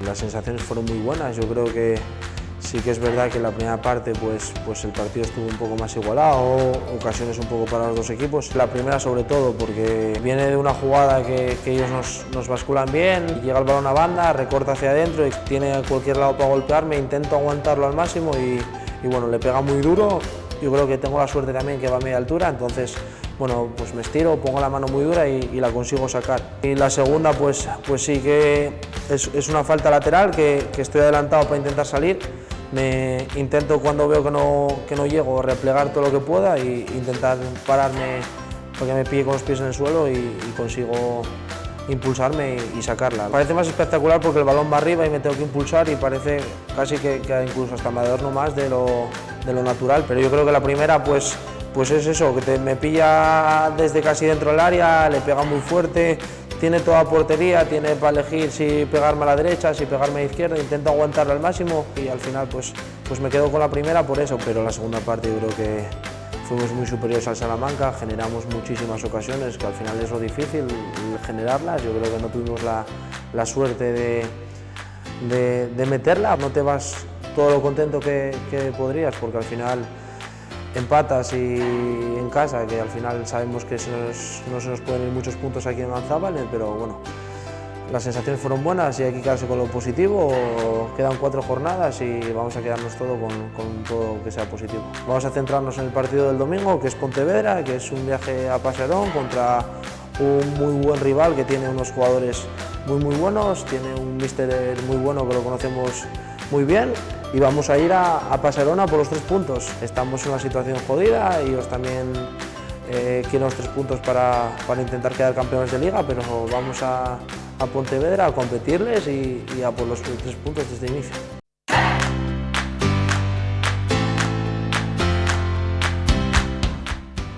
las sensaciones fueron muy buenas. Yo creo que sí que es verdad que en la primera parte pues el partido estuvo un poco más igualado, ocasiones un poco para los dos equipos. La primera sobre todo porque viene de una jugada que ellos nos basculan bien, llega el balón a banda, recorta hacia adentro y tiene a cualquier lado para golpearme, intento aguantarlo al máximo y bueno, le pega muy duro. Yo creo que tengo la suerte también que va a media altura, entonces bueno, pues me estiro, pongo la mano muy dura y la consigo sacar. Y la segunda pues sí que es una falta lateral, que estoy adelantado para intentar salir. Intento cuando veo que no llego replegar todo lo que pueda e intentar pararme para que me pille con los pies en el suelo y consigo impulsarme y sacarla. Parece más espectacular porque el balón va arriba y me tengo que impulsar y parece casi que incluso hasta me adorno más de lo natural, pero yo creo que la primera pues es eso, que me pilla desde casi dentro del área, le pega muy fuerte, tiene toda portería, tiene para elegir si pegarme a la derecha, si pegarme a la izquierda, intento aguantarlo al máximo y al final pues me quedo con la primera por eso, pero la segunda parte yo creo que fuimos muy superiores al Salamanca, generamos muchísimas ocasiones, que al final es lo difícil, generarlas. Yo creo que no tuvimos la suerte de meterla, no te vas todo lo contento que podrías, porque al final empatas y en casa, que al final sabemos que no se nos pueden ir muchos puntos aquí en Manzábal, pero bueno, las sensaciones fueron buenas y hay que quedarse con lo positivo. Quedan 4 jornadas y vamos a quedarnos todo con todo que sea positivo. Vamos a centrarnos en el partido del domingo, que es Pontevedra, que es un viaje a Pasarón contra un muy buen rival que tiene unos jugadores muy buenos, tiene un míster muy bueno que lo conocemos muy bien y vamos a ir a Pasarona por los 3 puntos. Estamos en una situación jodida, ellos también quieren los 3 puntos para intentar quedar campeones de liga, pero vamos a Pontevedra a competirles y a por los 3 puntos desde el inicio.